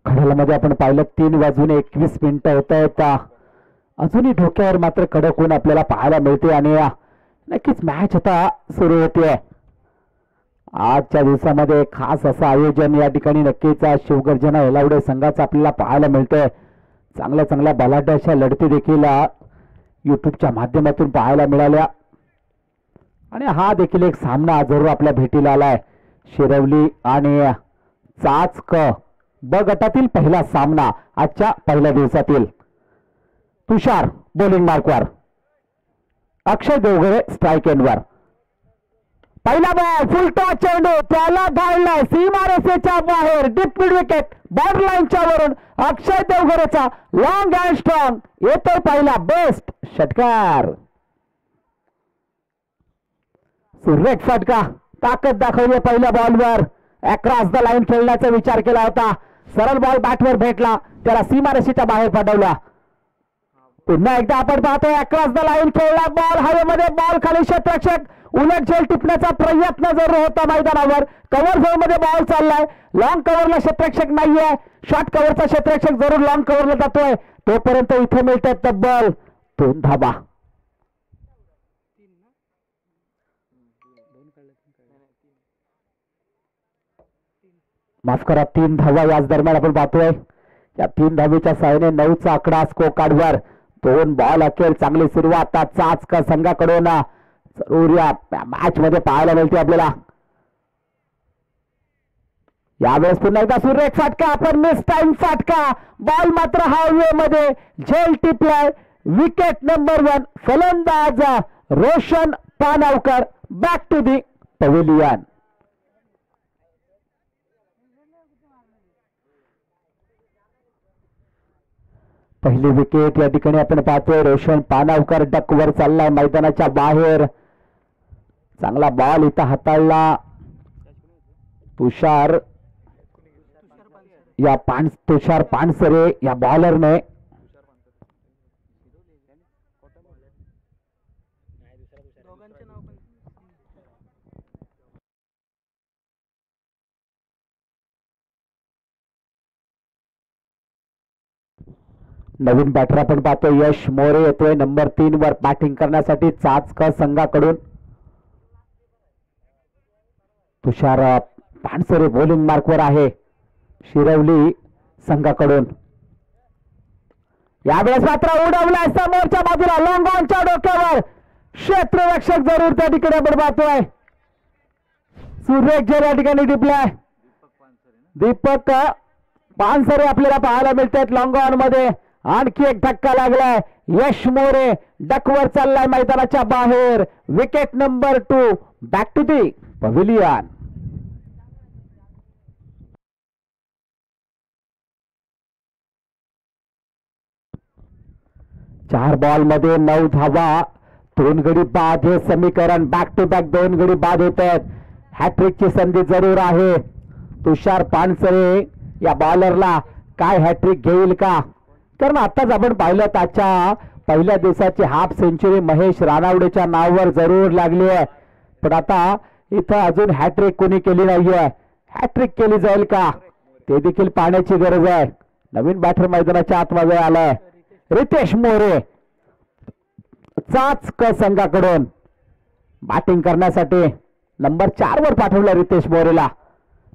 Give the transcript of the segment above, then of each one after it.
खडालामध्ये आपण पाहिलं 3:21 होत आहेत. अजूनही डोक्यावर मात्र कडक ऊन आपल्याला पाहायला मिळते आणि नक्कीच मॅच आता सुरू होते. आजच्या दिवसामध्ये खास असं आयोजन या ठिकाणी नक्कीच शिवगर्जना हेलावडे संघाचं आपल्याला पाहायला मिळतंय. चांगल्या चांगल्या बलाढ्य अशा लढती देखील युट्यूबच्या माध्यमातून पाहायला मिळाल्या आणि हा देखील एक सामना जरूर आपल्या भेटीला आलाय. शिरवली आणि चाचक ब गटातील पहिला सामना आजच्या पहिल्या दिवसातील. तुषार बॉलिंग मार्कवर, अक्षय देवगरे स्ट्राईक एंडवर. पहिला बॉल फुलटॉस चेंडू त्याला धाडलाय सीमारेषेच्या बाहेर डीप मिड विकेट बॉर्डर लाईनच्या वरून अक्षय देवगरेचा लॉंग अँड स्ट्रॉंग येतो पहिला बेस्ट षटकार. सुरेख फटका ताकद दाखवली पहिल्या बॉलवर. अक्रॉस द लाईन खेळण्याचा विचार केला होता. सरळ बॉल बॅटवर भेटला त्याला सीमारेषेच्या बाहेर पाठवला. पुन्हा एकदा आपण पाहतोय अक्रॉस द लाईन खेळला बॉल हवेमध्ये बॉल खाली क्षेत्ररक्षक उलट झेल टिपण्याचा प्रयत्न जरूर होता मैदानावर. कव्हर झोन मध्ये बॉल चाललाय. लॉंग कव्हरला क्षेत्ररक्षक नाहीये. शॉर्ट कव्हरचा क्षेत्ररक्षक जरूर लॉंग कव्हरला जातोय. तोपर्यंत इथे मिळतात तब्बल 2 धाबा. माफ करा 3 धावा याच दरम्यान आपण पाहतोय. या 3 धावेच्या सहाय्याने 9चा आकडा स्कोर कार्डवर. 2 बॉल अखेर चांगली सुरुवात चाचका संघाकडून जरूर या मॅच मध्ये पाहायला मिळते आपल्याला. यावेळेस पुन्हा एकदा सुरेख फटका पण मिस टाइम फटका. बॉल मात्र हायवे मध्ये झेल टिपलाय. विकेट नंबर 1 फलंदाज Roshan Panavkar back to the pavilion. पहिली विकेट या ठिकाणी आपण पाहतोय. रोशन पानावकर डकवर चाललाय मैदानाच्या बाहेर. चांगला बॉल इथं हाताळला तुषार पानसरे या बॉलरने. नवीन बॅटर आपण पाहतो यश मोरे येतोय नंबर 3 वर बॅटिंग करण्यासाठी चाचका संघाकडून. तुषार पानसरे बॉलिंग मार्कवर आहे शिरवली संघाकडून. यावेळेस मात्र उडवलाय समोरच्या बाजूला लॉंग ऑनच्या डोक्यावर क्षेत्ररक्षक जरूर त्या ठिकाणी आपण पाहतोय. सुरेख झेल या ठिकाणी टिपलाय. दीपक पानसरे आपल्याला पाहायला मिळतात लॉंग ऑन मध्ये. आणखी एक धक्का लागलाय. यश मोरे डकवर चाललाय मैदानाच्या बाहेर. Wicket number 2 back to the pavilion. चार बॉल मध्ये 9 धावा 2 गडी बाद हे समीकरण. बॅक टू बॅक 2 गडी बाद होत आहेत. हॅट्रिकची संधी जरूर आहे. तुषार पानसरे या बॉलरला काय हॅट्रिक घेईल का? कारण आताच आपण पाहिलं त्याच्या पहिल्या दिवसाची हाफ सेंचुरी महेश रानावडेच्या नावावर जरूर लागली आहे. पण आता इथं अजून हॅट्रिक कोणी केली नाहीये. हॅट्रिक केली जाईल का ते देखील पाहण्याची गरज आहे. नवीन बॅटर मैदानाच्या आतमध्ये आलाय रितेश मोरे. चाचक संघाकडून बॅटिंग करण्यासाठी नंबर 4 वर पाठवलं रितेश मोरेला.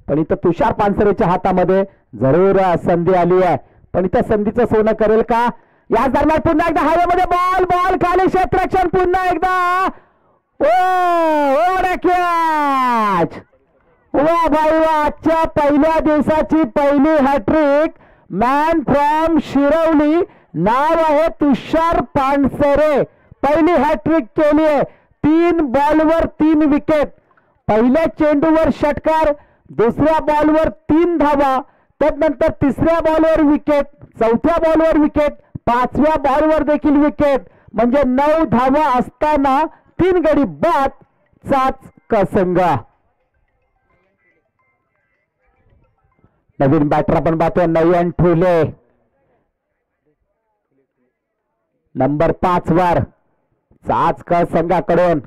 पण इथं तुषार पानसरेच्या हातामध्ये जरूर संधी आली आहे. पण इथं संधीचं सोनं करेल का? याच दरम्यान पुन्हा एकदा हवेमध्ये बॉल खाली क्षेत्ररक्षण पुन्हा एकदा. कॅच. वा भाई वा. आजच्या पहिल्या दिवसाची पहिली हॅट्रिक मॅन फ्रॉम शिरवली नाव आहे तुषार पानसरे. पहिली हॅट्रिक केली आहे. 3 बॉलवर 3 विकेट. पहिल्या चेंडूवर षटकार, दुसऱ्या बॉलवर 3 धावा, त्यानंतर तिसऱ्या बॉलवर विकेट, चौथ्या बॉलवर विकेट, 5व्या बॉलवर देखील विकेट. म्हणजे 9 धावा असताना 3 गडी बाद चाचका संघ. नवीन बॅटर आपण पाहतोय नयन ठुले नंबर 5 वर. चाचका संघाकडून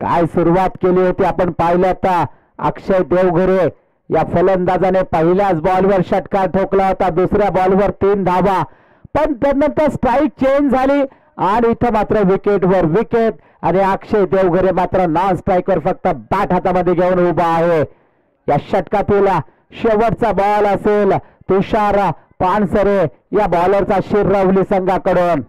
काय सुरुवात केली होती आपण पाहिलं. आता अक्षय देवगरे या फलंदाजाने पहिल्याच बॉलवर षटकार ठोकला होता, दुसऱ्या बॉलवर 3 धावा, पण त्यानंतर स्ट्राईक चेंज झाली आणि इथं मात्र विकेटवर विकेट आणि अक्षय देवघरे मात्र नॉन स्ट्राईकवर फक्त बॅट हातामध्ये घेऊन उभा आहे. या षटकातील शेवटचा बॉल असेल तुषार पानसरे या बॉलरचा शिरवली संघाकडून.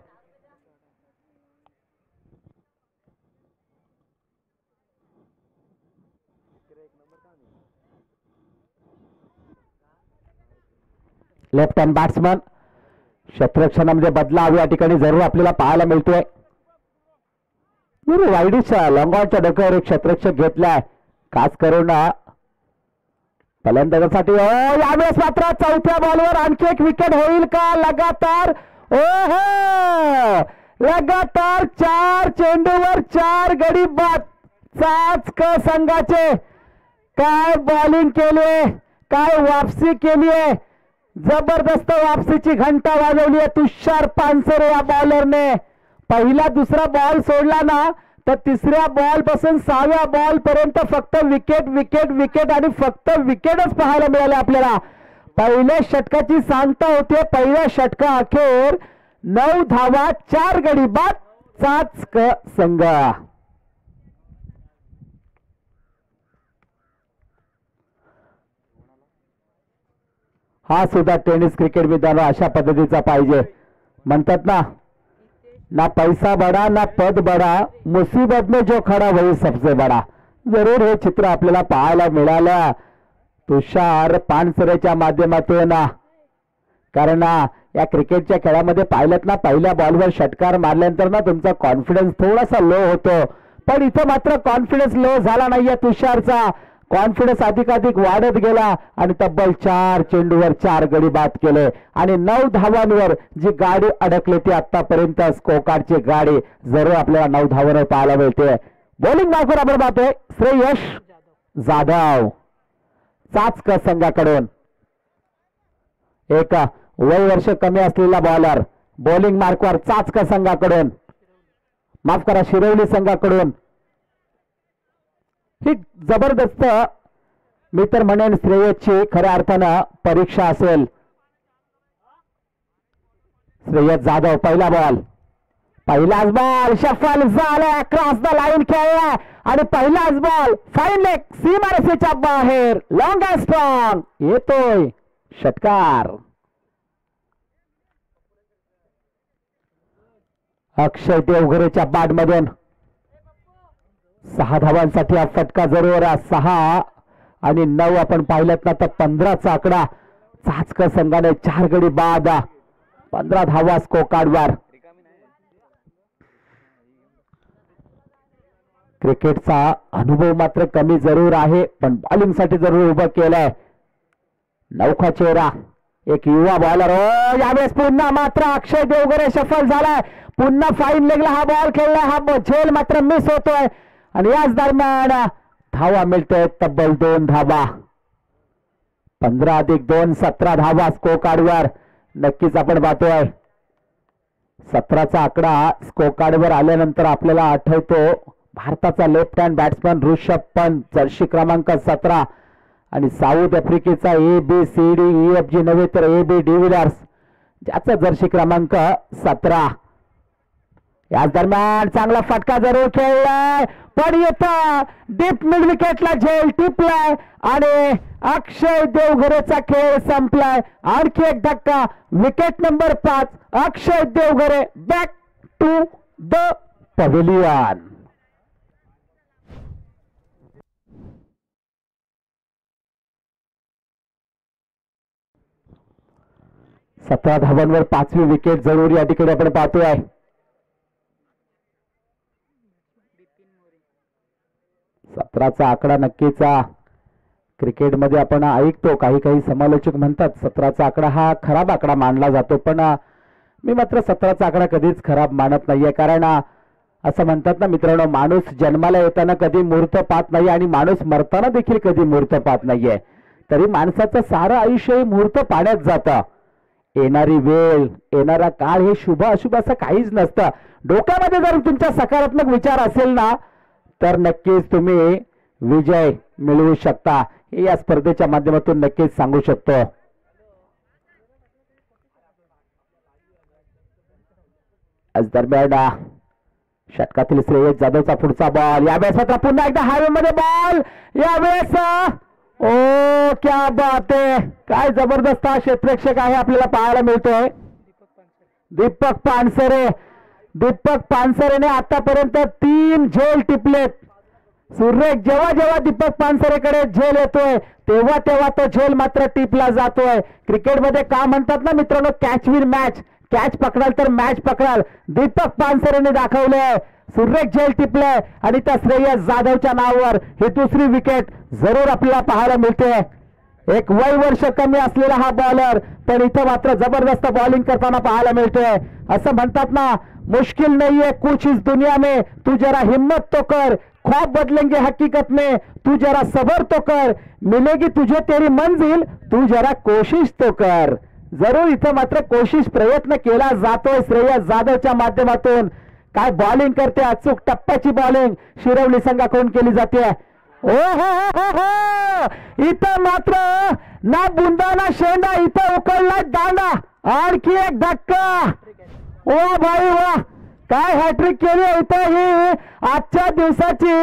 लेफ्ट हँड बॅट्समन क्षेत्ररक्षणामध्ये बदलाव या ठिकाणी जरूर आपल्याला पाहायला मिळतोय. वाईडीच्या लॉंगॉनच्या डोक्यावर एक क्षेत्ररक्षक घेतलाय खास करून फलंदाजासाठी. यावेळेस मात्र चौथ्या बॉलवर आणखी एक विकेट होईल का? लगातार लगातार 4 चेंडूवर 4 गडी बाद. चाचक संघाचे काय बॉलिंग केलीये, काय वापसी केलीये, जबरदस्त वापसीची घंटा वाजवली आहे तुषार पानसरे या बॉलरने. पहिला दुसरा बॉल सोडला ना तर तिसऱ्या बॉल पासून 6व्या बॉल पर्यंत फक्त विकेट विकेट विकेट आणि फक्त विकेटच पाहायला मिळाले आपल्याला. पहिल्या षटकाची सांगता होते, पहिल्या षटका अखेर 9 धावा 4 गडी बाद चाचक संघ. हा सुद्धा टेनिस क्रिकेट मैदान अशा पद्धतीचा पाहिजे. म्हणतात ना पैसा बडा ना पद बडा, मुसीबत में जो खडा वही सबसे बडा. जरूर हे चित्र आपल्याला पाहायला मिळालं तुषार पानसरेच्या माध्यमातून. कारण या क्रिकेटच्या खेळामध्ये पाहिलं ना पहिल्या बॉलवर षटकार मारल्यानंतर ना तुमचा कॉन्फिडन्स थोडासा लो होतो, पण इथं मात्र कॉन्फिडन्स लो झाला नाहीये तुषारचा. कॉन्फिडन्स अधिकाधिक वाढत गेला आणि तब्बल 4 चेंडूवर 4 गडी बाद केले आणि 9 धावांवर जी गाडी अडकली ती आतापर्यंत स्कोकार्डची गाडी जरूर आपल्याला 9 धावांवर पाहायला मिळते. बॉलिंग मार्कवर आपण पाहतोय श्रेयश जाधव चाचक संघाकडून. एक वय वर्ष कमी असलेला बॉलर बॉलिंग मार्कवर चाचक संघाकडून, माफ करा शिरवली संघाकडून. ही जबरदस्त मी तर म्हणेन श्रेयसची खऱ्या अर्थानं परीक्षा असेल. श्रेयस जाधव पहिला बॉल, पहिलाच बॉल शफल झाला, क्रॉस द लाईन खेळला आणि पहिलाच बॉल फाईन लेग सीमारेषेच्या बाहेर, लॉंग अँड स्ट्रॉंग येतोय षटकार. अक्षय देवघरेच्या बॅटमधून 6 धावांसाठी हा फटका जरूर. 6 आणि 9 आपण पाहिलं ना तर 15चा आकडा. चाचक संघाने 4 गडी बाद, 15 धावा स्कोकार्डवर. क्रिकेटचा अनुभव मात्र कमी जरूर आहे, पण बॉलिंग साठी जरूर उभं केलंय. नौखा चेहरा एक युवा बॉलर. यावेळेस पुन्हा मात्र अक्षय देवघरे सफल झालाय. पुन्हा फाईन लेगला हा बॉल खेळलाय, हा झेल मात्र मिस होतोय आणि याच दरम्यान धावा मिळतोय तब्बल 2 धावा. 15 अधिक 2 17 धावा स्कोकार्डवर. नक्कीच आपण पाहतोय 17चा आकडा स्कोकार्डवर आल्यानंतर आपल्याला आठवतो भारताचा left hand batsman Rishabh Pant Jersey क्रमांक 17 आणि साऊथ आफ्रिकेचा ABCDEFG नव्हे तर AB डिव्हिलियर्स ज्याचा जर्सी क्रमांक 17. याच दरम्यान चांगला फटका जरूर खेळलाय, पण येतं डीप मिड विकेटला झेल टिपलाय आणि अक्षय देवघरेचा खेळ संपलाय. आणखी एक धक्का, wicket number 5. Akshay Devghare back to the pavilion. सतरा धावांवर 5वी विकेट जरूर या ठिकाणी आपण पाहतोय. सतराचा आकडा नक्कीच क्रिकेटमध्ये आपण ऐकतो, काही समालोचक म्हणतात 17चा आकडा हा खराब आकडा मानला जातो, पण मी मात्र 17चा आकडा कधीच खराब मानत नाहीये. कारण असं म्हणतात ना मित्रांनो, माणूस जन्माला येताना कधी मूर्त पाहत नाही आणि माणूस मरताना देखील कधी मूर्त पाहत नाहीये. तरी माणसाचं सारं आयुष्य मूर्त पाण्यात जातं. येणारी वेळ, येणारा काळ हे शुभ अशुभ असं काहीच नसतं. डोक्यामध्ये जर तुमचा सकारात्मक विचार असेल ना तर नक्कीच तुम्ही विजय मिळवू शकता. हे या स्पर्धेच्या माध्यमातून नक्कीच सांगू शकतो. आज दरम्यान षटकातील श्रेयस जाधवचा पुढचा बॉल, यावेळेस मात्र पुन्हा एकदा हायवे मध्ये बॉल, यावेळेस ओ क्या बात आहे, काय जबरदस्त हा क्षेत्ररक्षक आहे आपल्याला पाहायला मिळतोय. दीपक पानसरे, दीपक पानसरेने आतापर्यंत 3 झेल टिपलेत. सुरेख, जेव्हा जेव्हा दीपक पानसरेकडे झेल येतोय तेव्हा तेव्हा तो झेल मात्र टिपला जातोय. क्रिकेटमध्ये का म्हणतात ना मित्रांनो, कॅच विन मॅच, कॅच पकडाल तर मॅच पकडाल. दीपक पानसरेने दाखवलंय, सुरेख झेल टिपलंय आणि त्या श्रेयस जाधवच्या नावावर ही दुसरी विकेट जरूर आपल्याला पाहायला मिळते. एक वय वर्ष कमी असलेला हा बॉलर पण इथं मात्र जबरदस्त बॉलिंग करताना पाहायला मिळतोय. असं म्हणतात ना, मुश्किल नहीं है कुछ इस दुनिया में, तू जरा हिम्मत तो कर, ख्वाब बदलेंगे हकीकत में, तू जरा सबर तो कर, मिलेगी तुझे तेरी मंजिल, तू जरा कोशिश तो कर. जरूर इथं मात्र कोशिश, प्रयत्न केला जातोय श्रेयस जाधवच्या माध्यमातून. काय बॉलिंग करते, अचूक टप्प्याची बॉलिंग शिरवली संघाकडून केली जाते. ओ हो, इथं मात्र ना बुंदा ना शेंडा, इथं उकळला दांडा, आणखी एक धक्का. ओ भाई वा, काय हॅट्रिक केली इथं ही आजच्या दिवसाची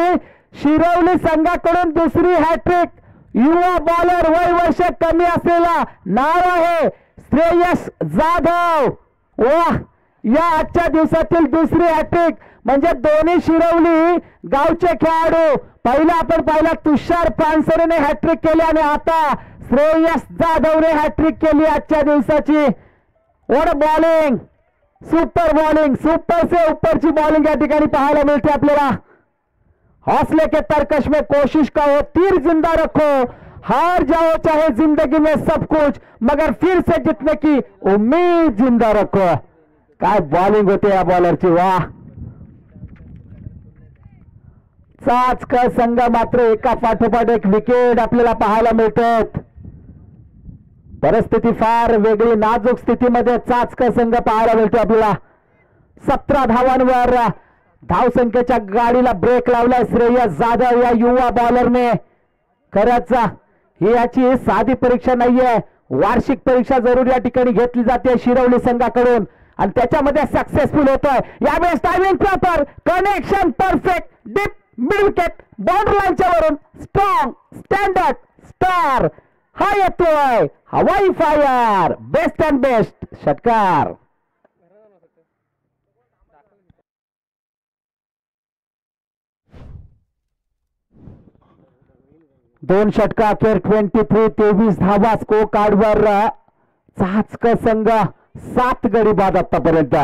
शिरवली संघाकडून दुसरी हॅट्रिक. युवा बॉलर, वय वर्ष कमी असलेला, नाव आहे श्रेयस जाधव. वा, या आजच्या दिवसातील दुसरी हॅट्रिक, म्हणजे दोन्ही शिरवली गावचे खेळाडू. पहिला आपण पाहिला तुषार पानसरेने हॅट्रिक केली आणि आता श्रेयस जाधवने हॅट्रिक केली आजच्या दिवसाची. What bowling, super bowling, super से ऊपरची बॉलिंग या ठिकाणी पाहायला मिळते आपल्याला. हौसले के तरकश में कोशिश का हो, तीर जिंदा रखो, हार जाओ चाहे जिंदगी में सब कुछ, मगर फिर से जीतने की उम्मीद जिंदा रखो. काय बॉलिंग होते या बॉलरची, वाह. चाचकर संघ मात्र एका पाठोपाठ एक विकेट आपल्याला पाहायला मिळतात. परिस्थिती फार वेगळी, नाजूक स्थितीमध्ये चाचकर संघ पाहायला मिळतो आपल्याला. 17 धावांवर धावसंख्येच्या गाडीला ब्रेक लावलाय श्रेयस जाधव या युवा बॉलरने. खरंच ही याची साधी परीक्षा नाहीये, वार्षिक परीक्षा जरूर या ठिकाणी घेतली जाते शिरवली संघाकडून आणि त्याच्यामध्ये सक्सेसफुल होतोय. यावेळेस timing proper, connection perfect, deep mid wicket, boundary लाईनच्या वरून स्ट्रॉंग स्टँडर्ड स्टार हा येतोय. हवाई फायर, बेस्ट अँड बेस्ट षटकार. दोन षटका अखेर 23 धावा स्कोर कार्डवर चाचकर संघ 7 गडी बाद आतापर्यंत.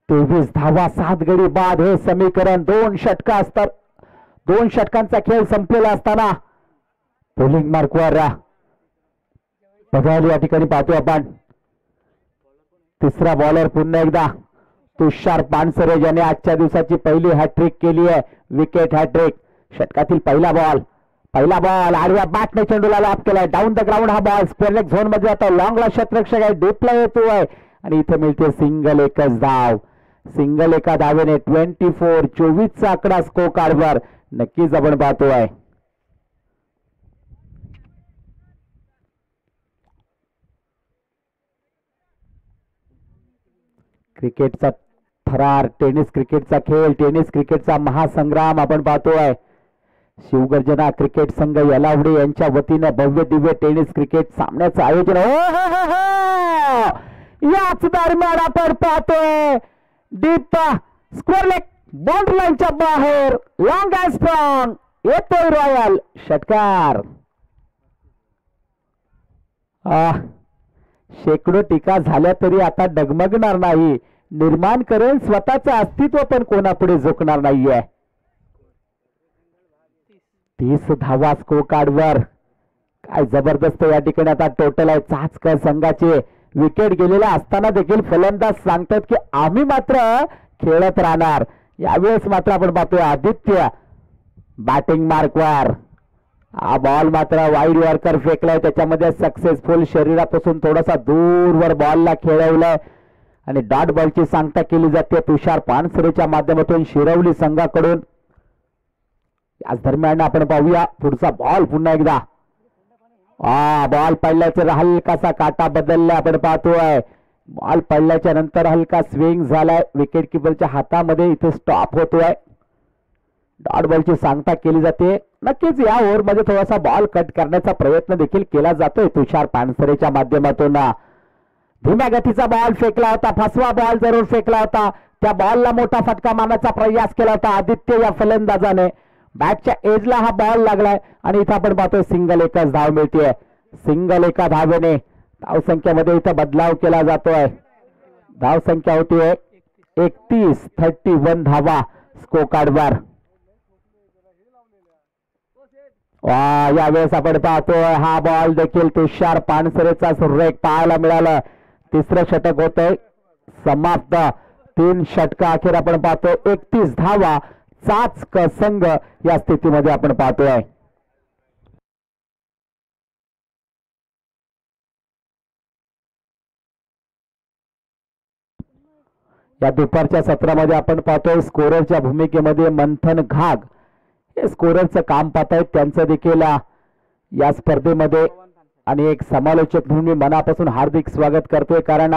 तेवीस धावा 7 गडी बाद हे समीकरण 2 षटका असतात. 2 षटकांचा खेळ संपलेला असताना बॉलिंग मार्कवर बघायला या ठिकाणी पाहतो आपण. तिसरा बॉलर पुन्हा एकदा तुषार पानसरे ज्याने आजच्या दिवसाची पहिली हॅट्रिक केली आहे, विकेट हॅट्रिक. षटकातील पहिला बॉल आडव्या बॅटने चेंडूला लॉब केलाय. डाऊन द ग्राउंड हा बॉल स्क्वेअर लेग झोन मध्ये जातो. लॉंगला क्षेत्ररक्षक आहे, डीपला येतोय आणि इथे मिळते सिंगल, एकच धाव. सिंगल एका धावेने 24 आकडा स्कोर कार्डवर नक्कीच आपण पाहतोय. क्रिकेटचा थरार, टेनिस क्रिकेटचा खेळ, टेनिस क्रिकेटचा महासंग्राम आपण पाहतोय. शिवगर्जना क्रिकेट संघ यलावडे यांच्या वतीने भव्य दिव्य टेनिस क्रिकेट सामन्याचं आयोजन. याच दरम्यान आपण पाहतोय डीप स्क्वेअर लेग बाउंड्री लाईनच्या बाहेर लॉंग अँड स्ट्रॉंग येतोय रॉयल षटकार. शेकडो टीका झाल्या तरी आता डगमगणार नाही, निर्माण करेल स्वतःचं अस्तित्व पण कोणापुढे झुकणार नाहीये. 30 धावा स्कोर कार्डवर, काय जबरदस्त या ठिकाणी आता टोटल आहे चाचकर संघाचे. विकेट गेलेल्या असताना देखील फलंदाज सांगतात की आम्ही मात्र खेळत राहणार. यावेळेस मात्र आपण पाहतोय आदित्य बॅटिंग मार्कवर. हा बॉल मात्र वाईड यॉर्कर फेकलाय, त्याच्यामध्ये सक्सेसफुल शरीरापासून थोडासा दूरवर बॉलला खेळवलाय आणि डॉट बॉलची सांगता केली जाते तुषार पानसरेच्या माध्यमातून शिरवली संघाकडून. याच दरम्यान आपण पाहूया पुढचा बॉल पुन्हा एकदा. बॉल पडल्याचा हलकासा काटा बदलला आपण पाहतोय. बॉल पडल्याच्या नंतर हलका स्विंग झालाय विकेट किपरच्या हातामध्ये. इथे स्टॉप होतोय. डॉट बॉलची सांगता केली जाते. नक्कीच या ओव्हरमध्ये थोडासा बॉल कट करण्याचा प्रयत्न देखील केला जातोय तुषार पानसरेच्या माध्यमातून. धीम्या गतीचा बॉल फेकला होता. फसवा बॉल जरूर फेकला होता. त्या बॉलला मोठा फटका मारण्याचा प्रयास केला होता आदित्य या फलंदाजाने. बॅटच्या एजला हा बॉल लागलाय आणि इथं आपण पाहतोय सिंगल एकच धाव मिळतीये. सिंगल एका धावेने धावसंख्येमध्ये इथं बदलाव केला जातोय. धावसंख्या होतीये 31 धावा स्कोर कार्डवर. यावेळेस आपण पाहतोय हा बॉल देखील तुषार पानसरेचा सुरेख पाहायला मिळाला. तिसरं षटक होतंय समाप्त. 3 षटक अखेर आपण पाहतोय 31 धावा. चाचक संघ या स्थितीमध्ये आपण पाहतोय. या दुपारच्या सत्रामध्ये आपण पाहतोय स्कोररच्या भूमिकेमध्ये मंथन घाग हे स्कोररचं काम पाहतायत. त्यांचं देखील या स्पर्धेमध्ये आणि एक समालोचक म्हणून मी मनापासून हार्दिक स्वागत करतोय. कारण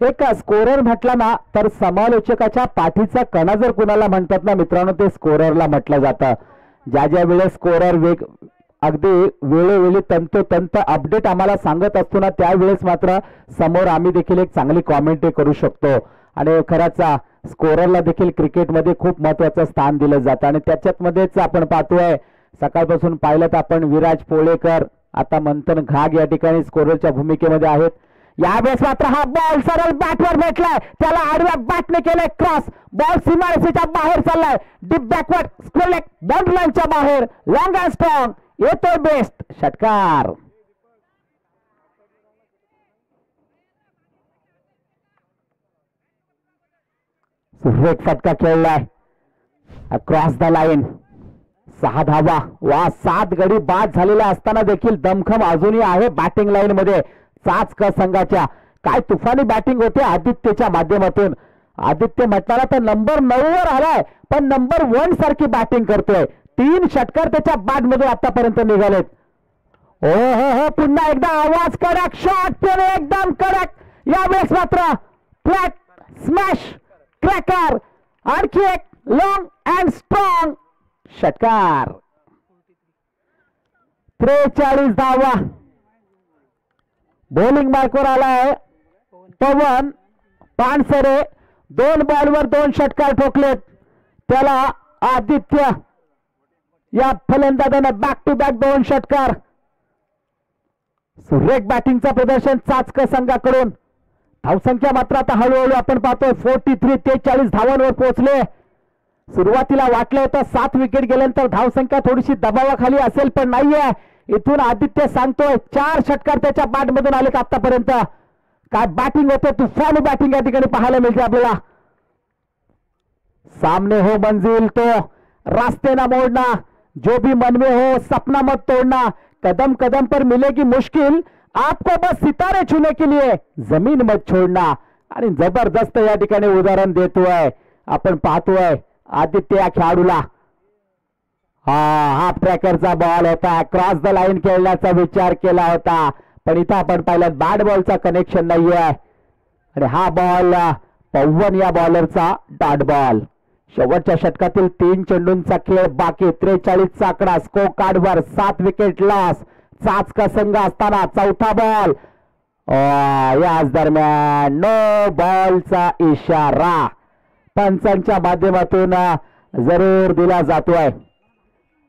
एक स्कोरर म्हटला ना तर समालोचकाच्या पाठीचा कणा जर कुणाला म्हणतात ना मित्रांनो ते स्कोररला म्हटलं जातं. ज्या वेळेस स्कोरर अगदी वेळोवेळी तंतोतंत अपडेट आम्हाला सांगत असतो ना त्यावेळेस मात्र समोर आम्ही देखील एक चांगली कॉमेंट्री करू शकतो. आणि खरंच स्कोररला देखील क्रिकेटमध्ये खूप महत्वाचं स्थान दिलं जातं. आणि त्याच्यामध्येच आपण पाहतोय सकाळपासून पाहिलं तर आपण विराज पोळेकर आता मंथन घाग या ठिकाणी स्कोररच्या भूमिकेमध्ये आहेत. यावेळेस मात्र हा बॉल सरळ बॅटवर भेटलाय. त्याला आडव्या बॅटने केलंय क्रॉस. बॉल सीमारेषेच्या बाहेर चाललाय. Deep backward square leg boundary लाईनच्या बाहेर. लॉंग अँड स्ट्रॉंग येतोय बेस्ट षटकार. सुरेख फटका खेळलाय अक्रॉस द लाईन. 6 धावा. 7 गडी बाद झालेल्या असताना देखील दमखम अजूनही आहे बॅटिंग लाईन मध्ये चाचक संघाच्या. काय तुफानी बॅटिंग होते आदित्यच्या माध्यमातून. आदित्य म्हटला तर नंबर 9 वर आलाय पण नंबर 1 सारखी बॅटिंग करतोय. 3 षटकार त्याच्या बॅट मध्ये आतापर्यंत निघालेत. हो पुन्हा एकदा आवाज कडक. शॉट एकदम कडक. यावेळेस मात्र फ्लॅट स्मॅश क्रॅकर. आणखी एक लॉंग अँड स्ट्रॉंग षटकार. 43 धावा. बॉलिंग मार्कवर आलाय पवन पानसरे. 2 बॉलवर 2 षटकार ठोकलेत. त्याला आदित्य या फलंदाजाने बॅक टू बॅक 2 षटकार. सुरेख बॅटिंगचं प्रदर्शन चाचक संघाकडून. धावसंख्या मात्र आता हळूहळू आपण पाहतोय 43 धावांवर पोहोचले. सुरुवातीला वाटलं होतं 7 विकेट गेल्यानंतर धावसंख्या थोडीशी दबावाखाली असेल पण नाहीये. इथून आदित्य सांगतोय 4 षटकार त्याच्या बॅट मधून आले का आतापर्यंत. काय बॅटिंग होते. तुफानी बॅटिंग या ठिकाणी पाहायला मिळते आपल्याला. सामने हो मंजिल तो रास्ते ना मोड़ना. जो भी मन में हो सपना मत तोड़ना. कदम कदम पर मिलेगी मुश्किल. आपको बस सितारे छूने के लिए जमीन मत छोड़ना. आणि जबरदस्त या ठिकाणी उदाहरण देतोय आपण पाहतोय आदित्य या खेळाडूला. हाफ ट्रॅकरचा बॉल होता. क्रॉस द लाईन खेळण्याचा विचार केला होता पण इथं आपण पाहिलं बॅट बॉलचा कनेक्शन नाहीये. आणि हा बॉल पवन या बॉलरचा डॉट बॉल. शेवटच्या षटकातील 3 चेंडूंचा खेळ बाकी. 43 आकडा स्कोर कार्डवर. 7 विकेट लॉस. चाचका संघ असताना 4था बॉल. याच दरम्यान नो बॉलचा इशारा पंचांच्या माध्यमातून जरूर दिला जातोय.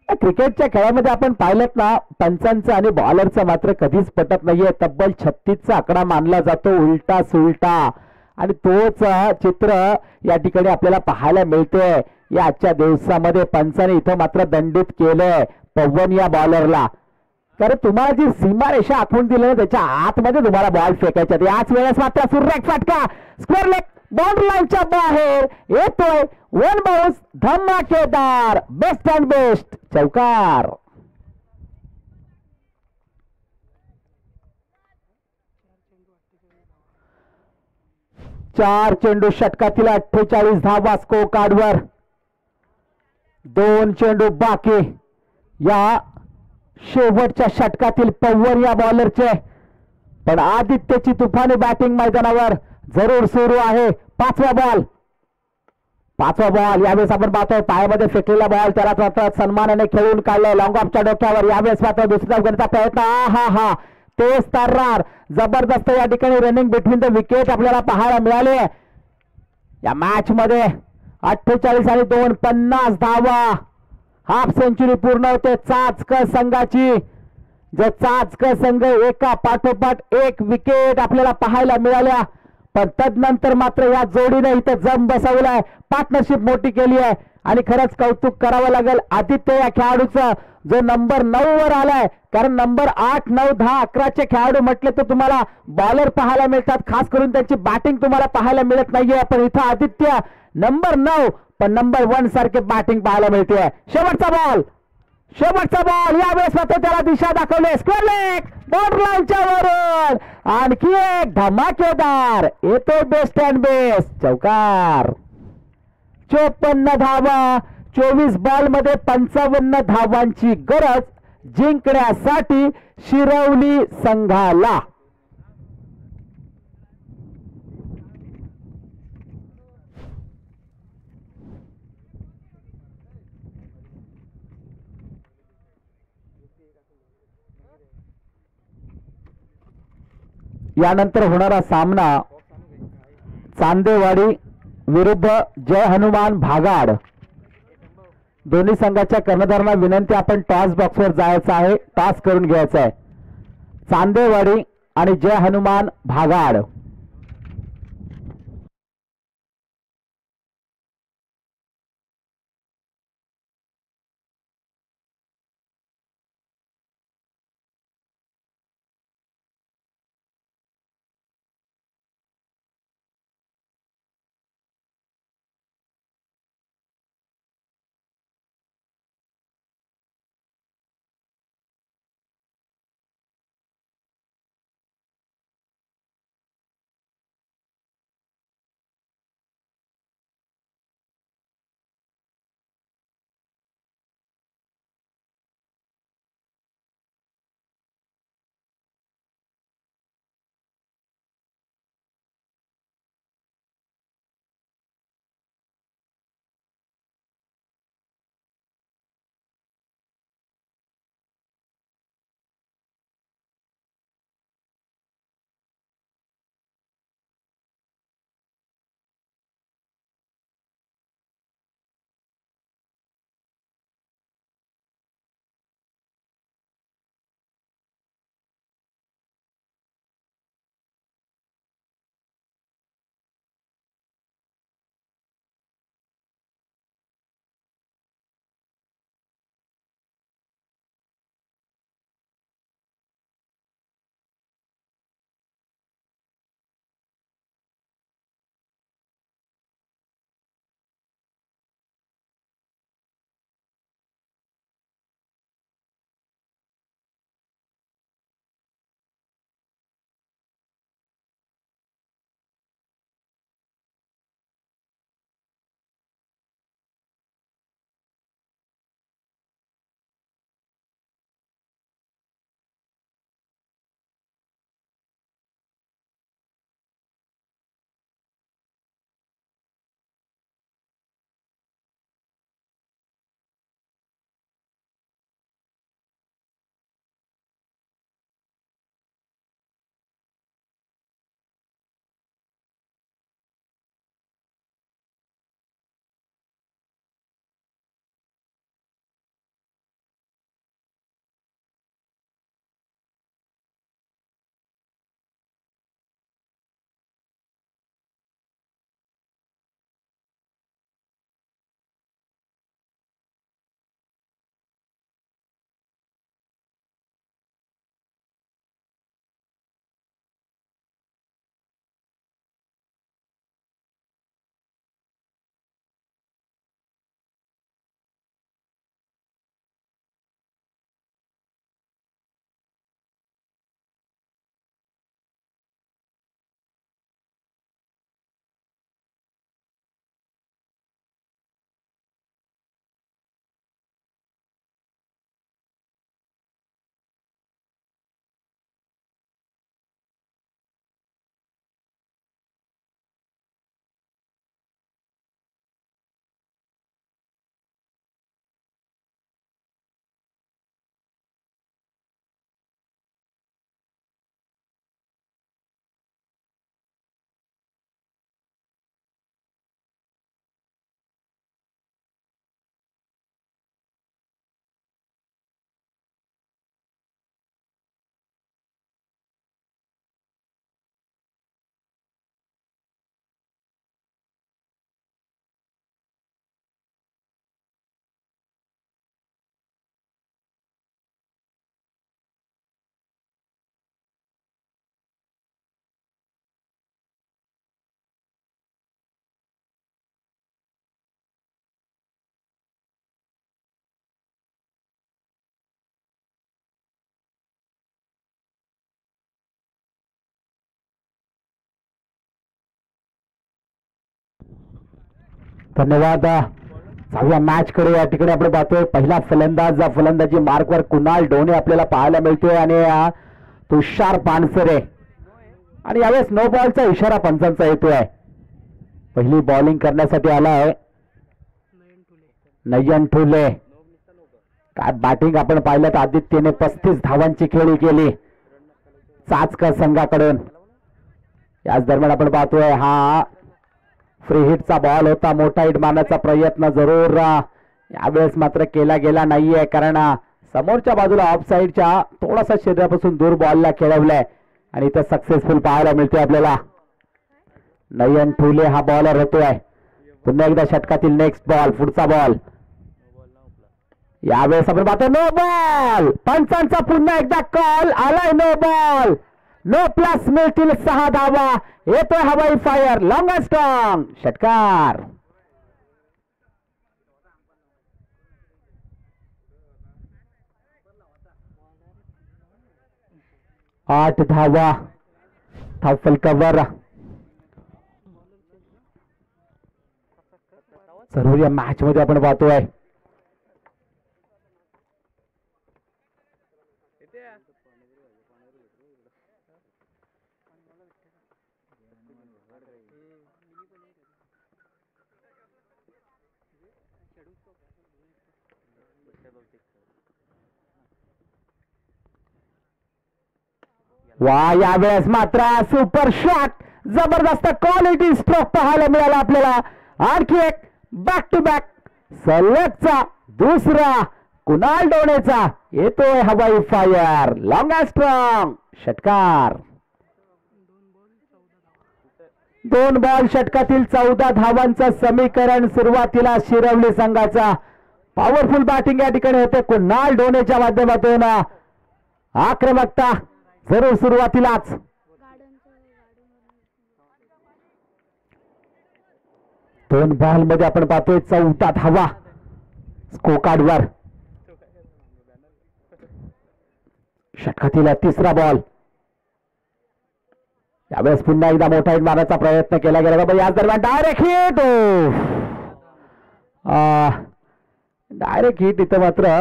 क्रिकेटच्या खेळामध्ये आपण पाहिलं ना पंचांचं आणि बॉलरचं मात्र कधीच पटत नाहीये. तब्बल 36चा आकडा मानला जातो उलटा सुलटा. आणि तोच चित्र या ठिकाणी आपल्याला पाहायला मिळतोय या आजच्या दिवसामध्ये. पंचाने इथं मात्र दंडित केलंय पवन या बॉलरला. कारण तुम्हाला जी सीमारेषा आखून दिली ना त्याच्या आतमध्ये तुम्हाला बॉल फेकायचा. याच वेळेस मात्र सुरेख फटका स्क्वेअर लेग बाउंड्री लाईनच्या बाहेर येतोय. 1 बाउन्स धमाकेदार. बेस्ट अँड बेस्ट चौकार. 4 चेंडू षटकातील 48 धावा स्कोर कार्डवर. 2 चेंडू बाकी या शेवटच्या षटकातील पॉवर या बॉलरचे. पण आदित्यची तुफानी बॅटिंग मैदानावर जरूर सुरू आहे. पाचवा बॉल यावेळेस आपण पाहतोय पायामध्ये फेकलेला बॉल त्याला मात्र सन्मानाने खेळून काढलाय लॉंग ऑफच्या डोक्यावर. यावेळेस मात्र दुसऱ्या अफगाणचा प्रयत्न. हा तेज तर्रार जबरदस्त या ठिकाणी रनिंग बिटवीन द विकेट आपल्याला पाहायला मिळाले या मॅच मध्ये. 48 आणि 2 50 धावा. हाफ सेंचुरी पूर्ण होते चाचकर संघाची. जो चाचकर संघ एका पाठोपाठ एक विकेट आपल्याला पाहायला मिळाल्या. पण तदनंतर मात्र या जोडीने इथं जम बसवलाय. पार्टनरशिप मोठी केली आहे आणि खरंच कौतुक करावं लागेल आदित्य या खेळाडूचं जो नंबर 9 वर आलाय. कारण नंबर 8 9 10 11 खेळाडू म्हटले तर तुम्हाला बॉलर पाहायला मिळतात. खास करून त्यांची बॅटिंग तुम्हाला पाहायला मिळत नाहीये. पण इथं आदित्य नंबर 9 पण नंबर 1 सारखे बॅटिंग पाहायला मिळते. शेवटचा बॉल यावेळेस मात्र त्याला दिशा दाखवली. स्क्वेअर लेग बॉर्डर लाईनच्या वरून आणखी एक धमाकेदार येतो बेस्ट अँड बेस्ट चौकार. 54 धावा. 24 बॉल मध्ये 55 धावांची गरज जिंकण्यासाठी शिरवली संघाला. यानंतर होणारा सामना चांदेवाडी विरुद्ध जय हनुमान भागाड. दोन्ही संघाच्या कर्णधारांना विनंती आपण टॉस बॉक्सवर जायचं आहे. टॉस करून घ्यायचं आहे. चांदेवाडी आणि जय हनुमान भागाड. धन्यवाद. सहाव्या मॅच कडे या ठिकाणी आपण पाहतोय पहिला फलंदाजी मार्कवर कुणाल डोणे आपल्याला पाहायला मिळतोय आणि तुषार पानसरे आणि यावेळेस नो बॉलचा इशारा पंचांचा येतोय. पहिली बॉलिंग करण्यासाठी आलाय नयन ठुले. काय बॅटिंग आपण पाहिलं तर आदित्यने 35 धावांची खेळी केली चाचकर संघाकडून. याच दरम्यान आपण पाहतोय हा फ्री हिटचा बॉल होता. मोठा हिट मारण्याचा प्रयत्न जरूर यावेळेस मात्र केला गेला नाहीये कारण समोरच्या बाजूला ऑफ साईडच्या थोडासा शरीरापासून दूर बॉलला खेळवलाय आणि इथं सक्सेसफुल पाहायला मिळतोय आपल्याला. नयन ठुले हा बॉलर होतोय. पुन्हा एकदा षटकातील नेक्स्ट बॉल पुढचा बॉल. यावेळेस आपण पाहतो नो बॉल. पंचांचा पुन्हा एकदा कॉल आलाय नो बॉल. नो प्लस मिळतील 6 धावा. येतोय हवाई फायर लॉंग अँड स्ट्रॉंग षटकार. 8 धावा धावफलकावर. जरूर या मॅच मध्ये आपण पाहतोय वा यावेळेस मात्र सुपर शॉट जबरदस्त क्वालिटी स्ट्रोक पाहायला मिळाला आपल्याला. आणखी एक बॅक टू बॅक सलगचा दुसरा कुणाल डोणेचा. येतोय हवाई फायर लॉंग अँड स्ट्रॉंग षटकार. 2 बॉल षटकातील 14 धावांचं समीकरण. सुरुवातीला शिरवली संघाचा पॉवरफुल बॅटिंग या ठिकाणी होते कुणाल डोणेच्या माध्यमातून. आक्रमकता जरूर सुरुवातीलाच. 2 बॉल मध्ये आपण पाहतोय 14 धावा स्कोर कार्डवर. षटकातील तिसरा बॉल. यावेळेस पुन्हा एकदा मोठा हिट मारण्याचा प्रयत्न केला गेला बाबा. याच दरम्यान डायरेक्ट हिट. डायरेक्ट हिट इथं मात्र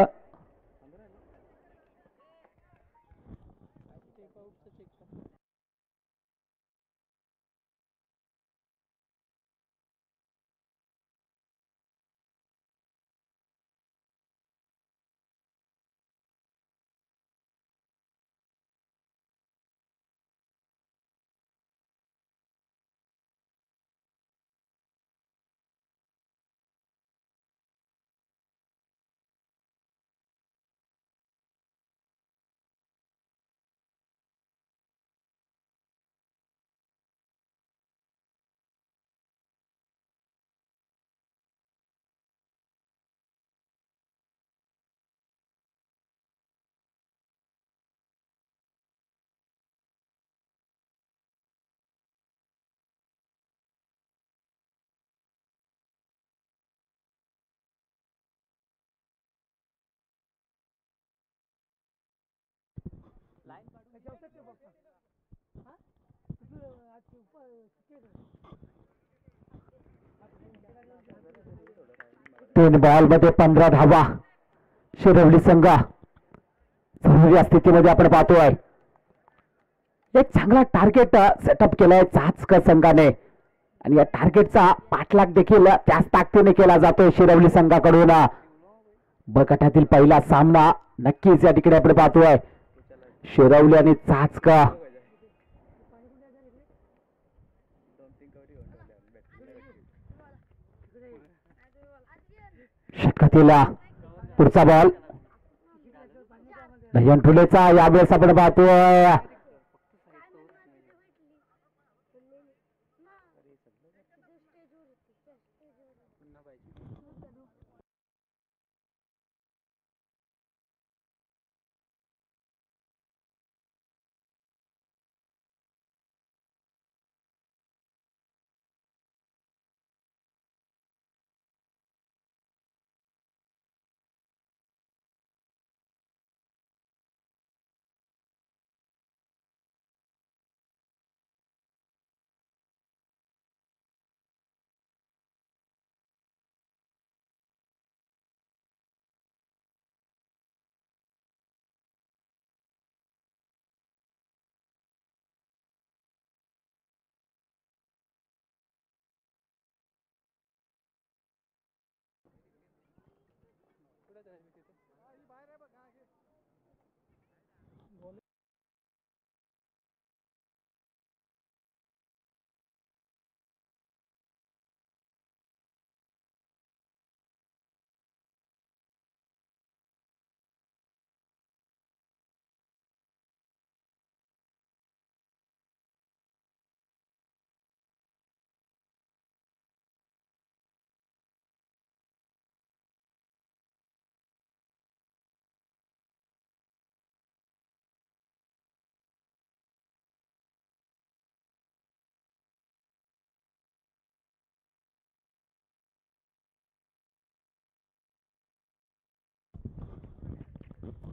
तीन बॉल मध्ये 15 धावा शिरवली संघ. या स्थितीमध्ये आपण पाहतोय एक चांगला टार्गेट सेटअप केलाय चाचकर संघाने आणि या टार्गेटचा पाठलाग देखील त्याच ताकदीने केला जातोय शिरवली संघाकडून. ब गटातील पहिला सामना नक्कीच या ठिकाणी आपण पाहतोय शिरवली आणि चाचकर. षटकातील पुढचा बॉल नयन ठुलेचा. यावेळेस आपण पाहतोय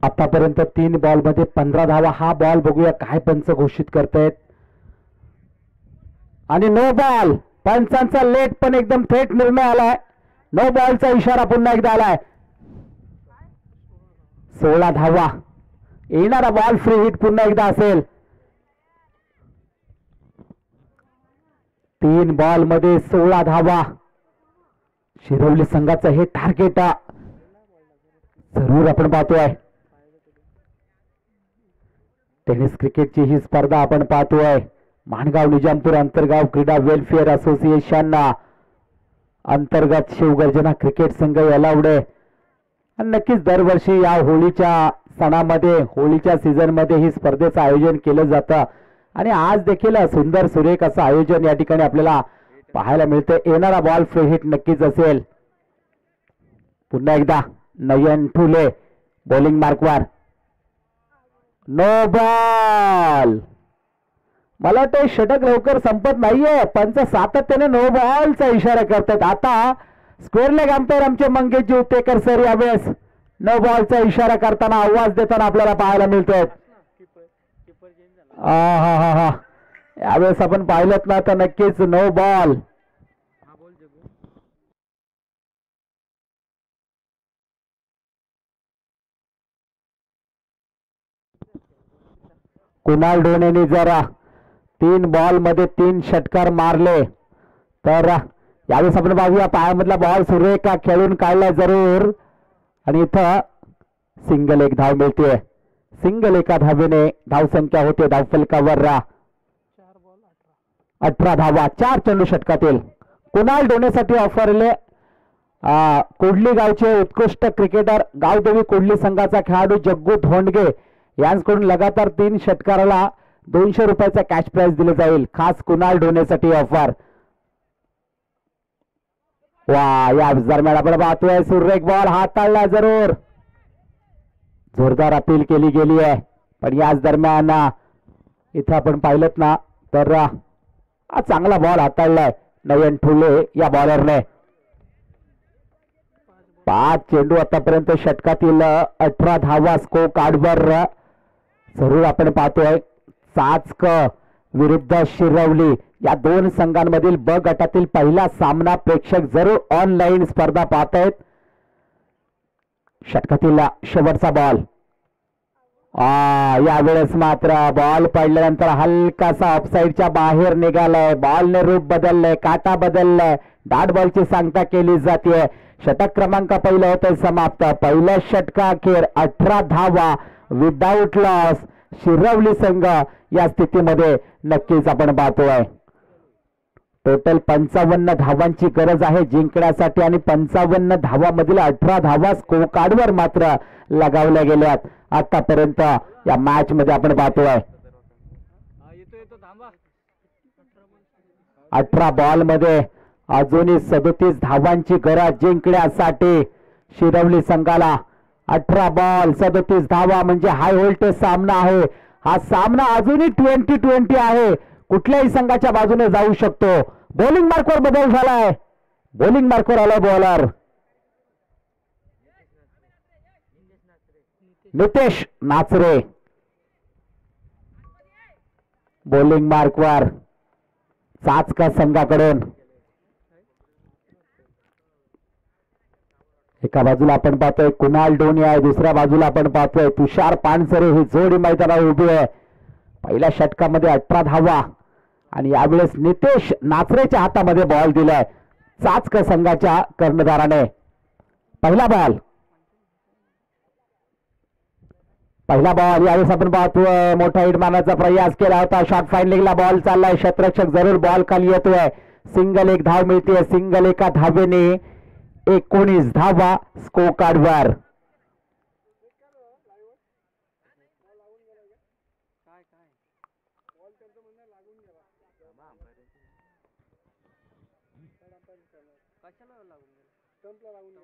आतापर्यंत 3 बॉल मध्ये 15 धावा. हा बॉल बघूया काय पंच घोषित करतायत. आणि नो बॉल. पंचांचा लेट पण एकदम थेट निर्णय आलाय. नो बॉलचा इशारा पुन्हा एकदा आलाय. 16 धावा. येणारा बॉल फ्री हिट पुन्हा एकदा असेल. 3 बॉल मध्ये 16 धावा. शिरवली संघाचं हे टार्गेट जरूर आपण पाहतोय. टेनिस क्रिकेटची ही स्पर्धा आपण पाहतोय. माणगाव निजामपूर आंतरगाव क्रीडा वेलफेअर असोसिएशन अंतर्गत शिवगर्जना क्रिकेट संघ याला उडे. आणि नक्कीच दरवर्षी या होळीच्या सणामध्ये होळीच्या सीझन मध्ये ही स्पर्धेचं आयोजन केलं जातं. आणि आज देखील सुंदर सुरेख असं आयोजन या ठिकाणी आपल्याला पाहायला मिळते. येणारा बॉल फ्री हिट नक्कीच असेल. पुन्हा एकदा नयन ठुले बॉलिंग मार्कवर. No ball. मला वाटतं षटक लवकर संपत नाहीये. पंच सातत्याने नो बॉलचा इशारा करतात. आता स्क्वेअर लेग अंपायर आमचे मंगेशजी उतेकर सर यावेळेस नो बॉलचा इशारा करताना आवाज देताना आपल्याला पाहायला मिळतोय. हा यावेळेस आपण पाहिलं ना तर नक्कीच नो बॉल. कुणाल ढोणेने जरा 3 बॉल मध्ये 3 षटकार मारले. तर यावेळेस आपण पाहूया पायामधला बॉल सुरेख खेळून काढलाय जरूर. आणि इथं सिंगल एक धाव मिळते. सिंगल एका धावेने धावसंख्या होते धावफलकावर 18 धावा. 4 चेंडू षटकातील. कुणाल ढोणेसाठी ऑफरले कोडली गावचे उत्कृष्ट क्रिकेटर गावदेवी कोडली संघाचा खेळाडू जग्गू धोंडगे यांच्याकडून लगातार 3 षटकाराला 200 रुपयाचा कॅश प्राइज दिले जाईल. खास कुणाल ढोणेसाठी ऑफर. वा या दरम्यान आपण पाहतोय सुरेख बॉल हाताळला जरूर. जोरदार अपील केली गेली आहे. पण याच दरम्यान इथं आपण पाहिलं ना तर हा चांगला बॉल हाताळलाय नयन ठुले या बॉलरने. 5 चेंडू आतापर्यंत षटकातील 18 धावा स्कोर कार्डवर जरूर आपण पाहतोय. चाचक विरुद्ध शिरवली या 2 संघांमधील ब गटातील पहिला सामना प्रेक्षक जरूर ऑनलाईन स्पर्धा पाहतायत. षटकातील शेवटचा बॉल. यावेळेस मात्र बॉल पडल्यानंतर हलकासा ऑफसाईडच्या बाहेर निघालाय. बॉलने रूप बदललंय. काटा बदललाय. डॉट बॉलची सांगता केली जाते. षटक क्रमांक पहिलं होतं समाप्त. पहिल्या षटका अखेर 18 धावा विदाऊट लॉस. शिरवली संघ या स्थितीमध्ये नक्कीच आपण पाहतोय. टोटल 55 धावांची गरज आहे जिंकण्यासाठी. आणि 55 धावामधील 18 धावा स्कोर कार्डवर मात्र लगावल्या गेल्यात आतापर्यंत या मॅच मध्ये आपण पाहतोय. 18 बॉल मध्ये अजूनही 37 धावांची गरज जिंकण्यासाठी शिरवली संघाला. 18 बॉल 37 धावा म्हणजे हाय व्होल्टेज सामना आहे. हा सामना अजूनही 20-20 आहे. कुठल्याही संघाच्या बाजूने जाऊ शकतो. बॉलिंग मार्कवर बदल झालाय. बॉलिंग मार्कवर आला बॉलर नितेश नाचरे. बॉलिंग मार्कवर चाचका संघाकडून. एका बाजूला आपण पाहतोय कुणाल ढोणे आहे. दुसऱ्या बाजूला आपण पाहतोय तुषार पानसरे. ही जोडी मैदानावर उभी आहे. पहिल्या षटकामध्ये 18 धावा. आणि यावेळेस नितेश नाचरेच्या हातामध्ये बॉल दिलाय चाचका संघाच्या कर्णधाराने. पहिला बॉल यावेळेस आपण पाहतोय मोठा हिट मारण्याचा प्रयास केला होता. शॉर्ट फाइंडिंगला बॉल चाललाय. क्षेत्ररक्षक जरूर बॉल खाली येतोय. सिंगल एक धाव मिळते. सिंगल एका धावेने 19 धावा स्कोर कार्डवर.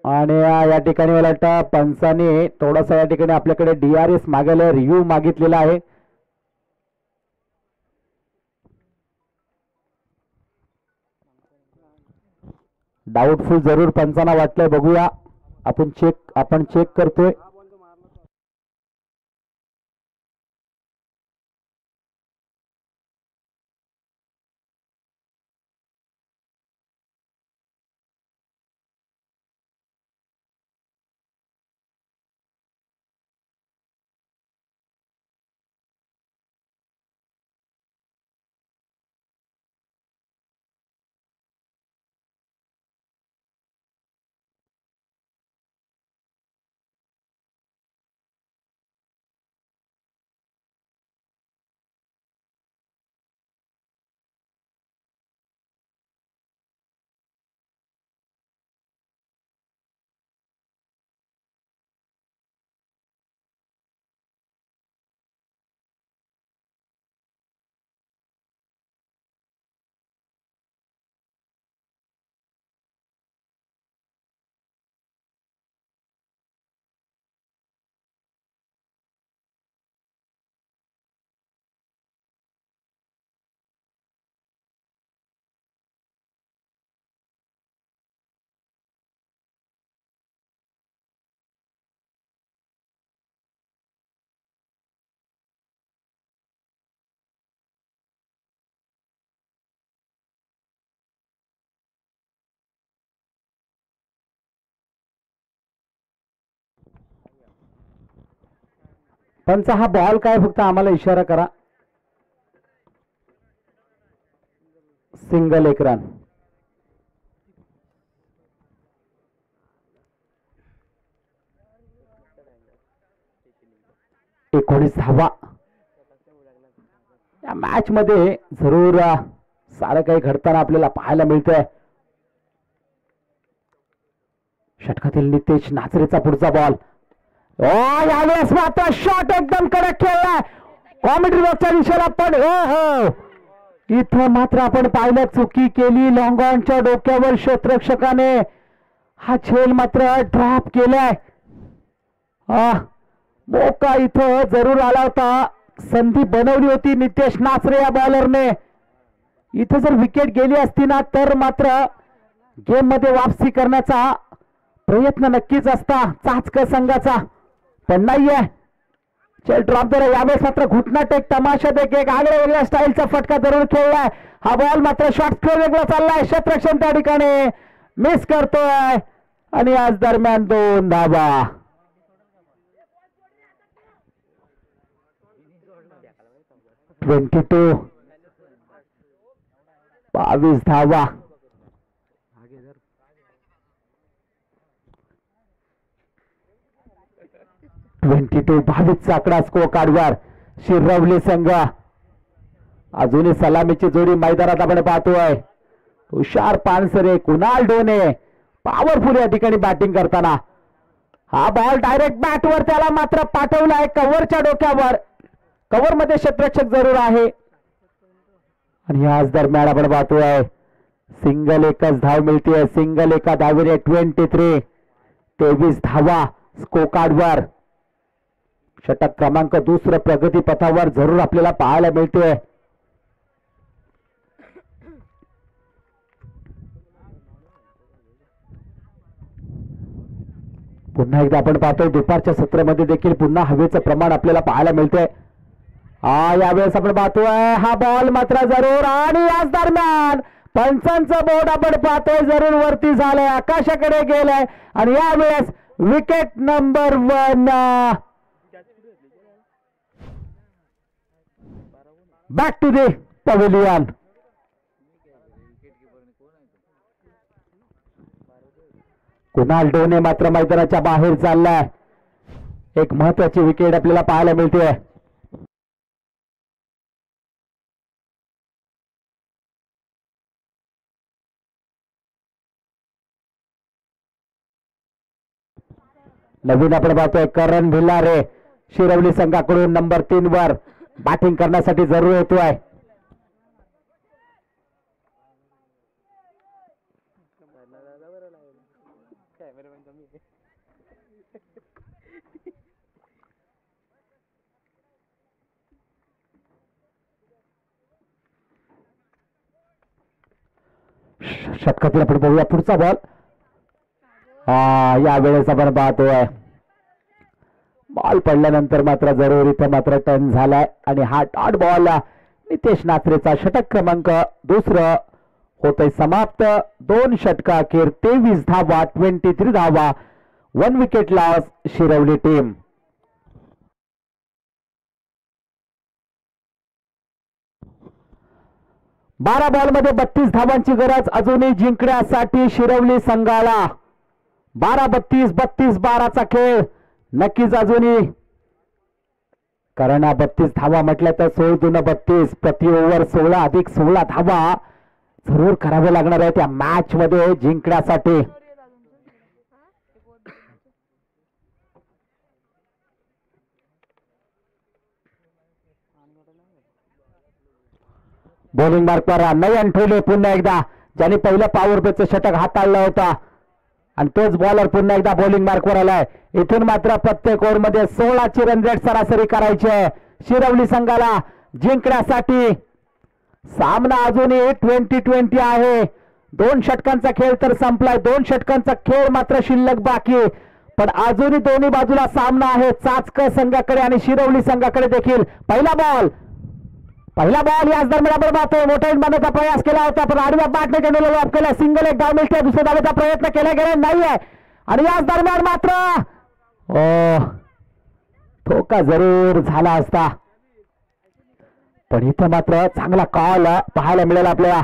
आणि या ठिकाणी मला वाटतं पंचाने थोडासा या ठिकाणी आपल्याकडे DRS मागेला रिव्ह्यू मागितलेला आहे. डाऊटफुल जरूर पंचांना वाटलंय. बघूया आपण चेक करतोय. पंच हा बॉल काय फक्त आम्हाला इशारा करा. सिंगल एक रन. 19 धावा. या मॅच मध्ये जरूर सारं काही घडताना आपल्याला पाहायला मिळतंय. षटकातील नितेश नाचरेचा पुढचा बॉल. यावेळेस मात्र शॉट एकदम कडक खेळलाय कॉमेंट्री बॉक्सच्या दिशेला. पण इथं मात्र आपण पाहिलं चुकी केली. लॉंग ऑनच्या डोक्यावर क्षेत्ररक्षकाने हा झेल मात्र ड्रॉप केलाय. मोका इथं जरूर आला होता. संधी बनवली होती नितेश नाचरे या बॉलरने. इथं जर विकेट गेली असती ना तर मात्र गेम मध्ये वापसी करण्याचा प्रयत्न नक्कीच असता चाचक संघाचा. पण नाहीये. चल ड्रॉप जरा. यावेळेस मात्र घुटना टेक तमाशा देख एक आगळ्या वेगळ्या स्टाईलचा फटका जरूर खेळलाय. हा बॉल मात्र शॉर्ट वेगळा चाललाय. क्षेत्ररक्षण त्या ठिकाणी मिस करतोय आणि आज दरम्यान 2 धावा. 22 22 धावा. 22 आकडा स्कोर कार्डवर. शिरवली संघ अजूनही सलामीची जोडी मैदानात आपण पाहतोय. तुषार पानसरे, कुणाल डोने पॉवरफुल या ठिकाणी बॅटिंग करताना. हा बॉल डायरेक्ट बॅटवर त्याला मात्र पाठवलाय कव्हरच्या डोक्यावर. कव्हर मध्ये क्षेत्ररक्षक जरूर आहे आणि आज दरम्यान आपण पाहतोय सिंगल एकच धाव मिळते. सिंगल एका धावेने 23 धावा स्कोर कार्डवर. षटक क्रमांक 2 प्रगती पथावर जरूर आपल्याला पाहायला मिळतोय. पुन्हा एकदा आपण पाहतोय दुपारच्या सत्रामध्ये देखील पुन्हा हवेचं प्रमाण आपल्याला पाहायला मिळतंय. यावेळेस आपण पाहतोय हा बॉल मात्र जरूर आणि याच दरम्यान पंचांचं बोर्ड आपण पाहतोय जरूर वरती झालंय, आकाशाकडे गेलाय आणि यावेळेस wicket number 1 back to the pavilion. Kunal Done मात्र मैदानाच्या बाहेर चाललाय. एक महत्वाची विकेट आपल्याला पाहायला मिळते. नवीन आपण पाहतोय करण भिल्लारे शिरवली संघाकडून नंबर 3 वर बॅटिंग करण्यासाठी जरूर येतोय. षटकातील आपण बघूया पुढचा बॉल. यावेळेस आपण पाहतोय बॉल पडल्यानंतर मात्र जरूर इथं मात्र टर्न झालाय आणि हा डॉट बॉल नितेश नाचरेचा षटक क्रमांक 2 होतोय समाप्त. 2 षटका अखेर 23 धावा 23 धावा 1 विकेट लॉस शिरवली टीम. बारा बॉल मध्ये 32 धावांची गरज अजूनही जिंकण्यासाठी शिरवली संघाला. 12-32 32-12चा खेळ नक्कीच अजूनही, कारण 32 धावा म्हटल्या तर 16-32 प्रति ओव्हर 16 अधिक 16 धावा जरूर कराव्या लागणार आहेत या मॅच मध्ये जिंकण्यासाठी. बॉलिंग मार्कवर नयन ठेवले पुन्हा एकदा, ज्याने पहिलं पॉवर प्लेचं षटक हाताळलं होता आणि तोच बॉलर पुन्हा एकदा बॉलिंग मार्कवर आलाय. इथून मात्र प्रत्येक ओव्हर मध्ये 16ची रन रेट सरासरी करायची आहे शिरवली संघाला जिंकण्यासाठी. सामना अजूनही 20-20 आहे. 2 षटकांचा खेळ तर संपलाय, 2 षटकांचा खेळ मात्र शिल्लक बाकी, पण अजूनही दोन्ही बाजूला सामना आहे. चाचक संघाकडे आणि शिरवली संघाकडे देखील. पहिला बॉल याच दरम्यान आपण पाहतोय मोठा बांधण्याचा प्रयास केला होता पण आडव्या बॅटने चेंडूला लॉब केला. सिंगल एक धाव मिळते. दुसऱ्या धावेचा प्रयत्न केला गेला नाहीये आणि याच दरम्यान मात्र धोका जरूर झाला असता, पण इथं मात्र चांगला कॉल पाहायला मिळेल आपल्याला.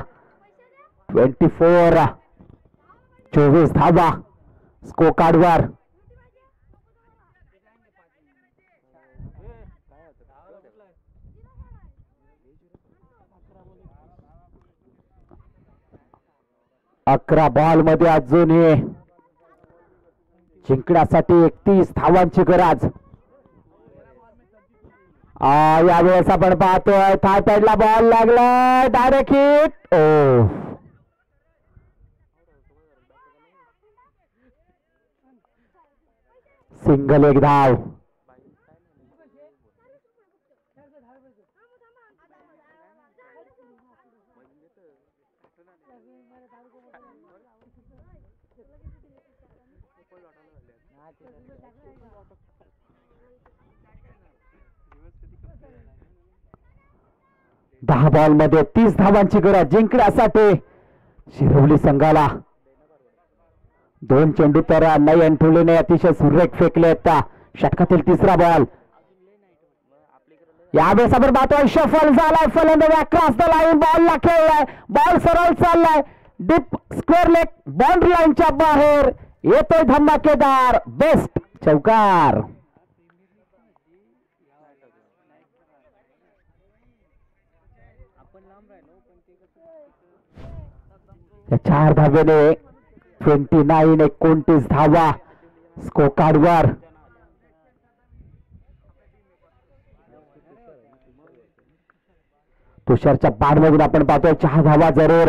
24 धावा स्कोर कार्डवर. अकरा बॉल मध्ये अजूनही जिंकण्यासाठी 31 धावांची गरज. यावेळेस आपण पाहतोय थाय पॅडला बॉल लागला, डायरेक्ट हिट. ओ सिंगल, एक धाव. दहा बॉल मध्ये 30 धावांची गरज जिंकण्यासाठी शिरवली संघाला. 2 चेंडू तर नयन ठुलेने अतिशय सुरेख फेकले. षटकातील तिसरा बॉल. यावेळेस आपण पाहतोय शफल झालाय, फलंदाज क्रॉस द लाईन, बॉलला खेळलाय, बॉल सरळ चाललाय, डीप स्क्वेअर लेग बाउंड्री लाईनच्या बाहेर येतोय धमाकेदार बेस्ट चौकार. या 4 धावेने 29 धावा स्कोर कार्डवर. तुषारच्या बाणमधून आपण पाहतोय 4 धावा जरूर.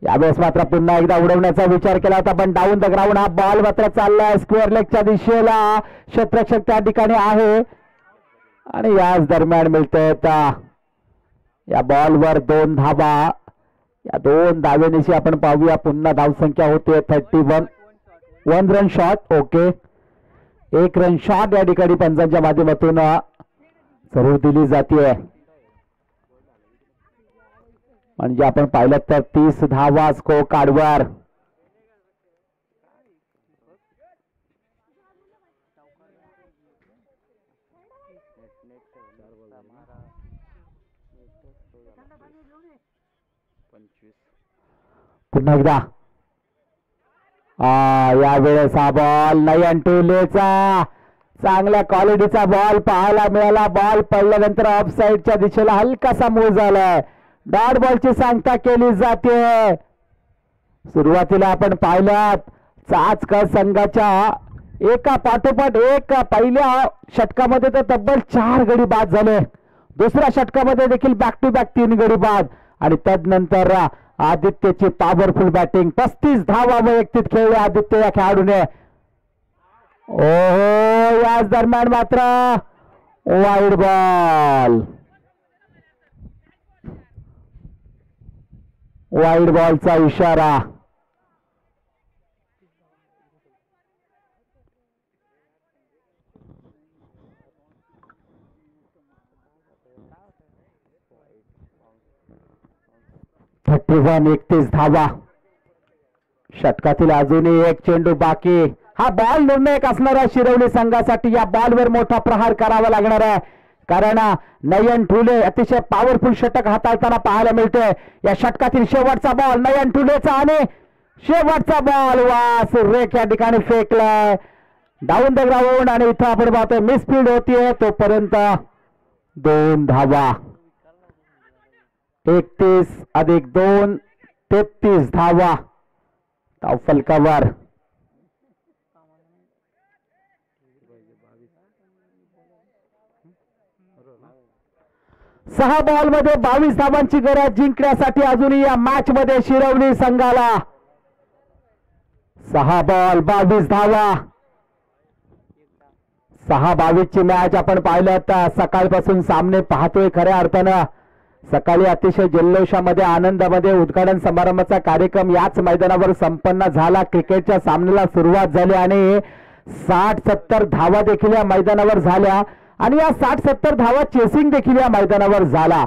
यावेळेस मात्र पुन्हा एकदा उडवण्याचा विचार केला होता, पण डाऊन द ग्राउंड हा बॉल मात्र चाललाय स्क्वेअर लेगच्या दिशेला. क्षेत्ररक्षक त्या ठिकाणी आहे आणि याच दरम्यान मिळतोय या बॉलवर 2 धावा. या 2 धावेनिशी आपण पाहूया पुन्हा धावसंख्या होते 31. 1 run shot. Okay, 1 run shot या ठिकाणी पंचांच्या माध्यमातून जरूर दिली जाते. म्हणजे आपण पाहिलं तर 30 धावा स्कोर कार्डवर. पुन्हा एकदा यावेळेस हा बॉल नयन टुलेचा चांगल्या क्वालिटीचा बॉल पाहायला मिळाला. बॉल पडल्यानंतर ऑफ साइडच्या दिशेला हलकासा मूव झालाय. डॉट बॉलची सांगता केली जाते. सुरुवातीला आपण पाहिल्यात चाचकर संघाच्या एका पाठोपाठ एक पहिल्या षटकामध्ये तर तब्बल 4 गडी बाद झाले. दुसऱ्या षटकामध्ये देखील बॅक टू बॅक 3 गडी बाद आणि तदनंतर आदित्यची पॉवरफुल बॅटिंग. 35 धावा वैयक्तिक खेळले आदित्य या खेळाडूने. ओहो, याच दरम्यान मात्र वाईड बॉल. वाईड बॉलचा इशारा. वन 31 धावा. षटकातील अजूनही 1 चेंडू बाकी. हा बॉल निर्णायक असणार आहे शिरवली संघासाठी. या बॉलवर मोठा प्रहार करावा लागणार आहे, कारण नयन ठुले अतिशय पॉवरफुल षटक हाताळताना पाहायला मिळतोय. या षटकातील शेवटचा बॉल नयन ठुलेचा आणि शेवटचा बॉल वा सुरेख या ठिकाणी फेकलाय डाऊन द ग्राउंड. आणि इथं आपण पाहतोय मिसफील्ड होतीये. तोपर्यंत 2 धावा. 31 अधिक 2 33 धावा धावफलकावर. सहा बॉल मध्ये 22 धावांची गरज जिंकण्यासाठी अजूनही या मॅच मध्ये शिरवली संघाला. 6 बॉल 22 धावा. 6-22 ची मॅच आपण पाहिलं तर सकाळपासून सामने पाहतोय. खऱ्या अर्थानं सकाळी अतिशय जल्लोषामध्ये आनंदामध्ये उद्घाटन समारंभाचा कार्यक्रम याच मैदानावर संपन्न झाला. क्रिकेटच्या सामन्याला सुरुवात झाली आणि 60-70 धावा देखील या मैदानावर झाल्या आणि या 60-70 धावा चेसिंग देखील या मैदानावर झाला.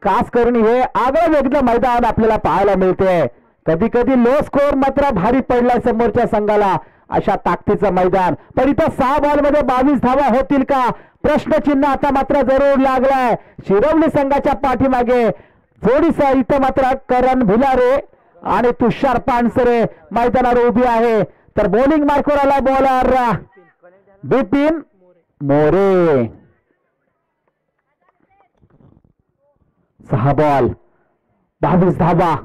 खास करून हे आगळं वेगळं मैदान आपल्याला पाहायला मिळते. कधी कधी लो स्कोर मात्र भारी पडला समोरच्या संघाला अशा ताकदीचं मैदान. पण इथं 6 बॉलमध्ये 22 धावा होतील का, प्रश्नचिन्ह आता मात्र जरूर लागलाय शिरवली संघाच्या पाठीमागे. जोडीसह इथं मात्र करण भिलारे आणि तुषार पानसरे मैदानावर उभी आहे. तर बॉलिंग मार्कवर आला बॉलर बिपिन मोरे. 6 बॉल 22 धावा.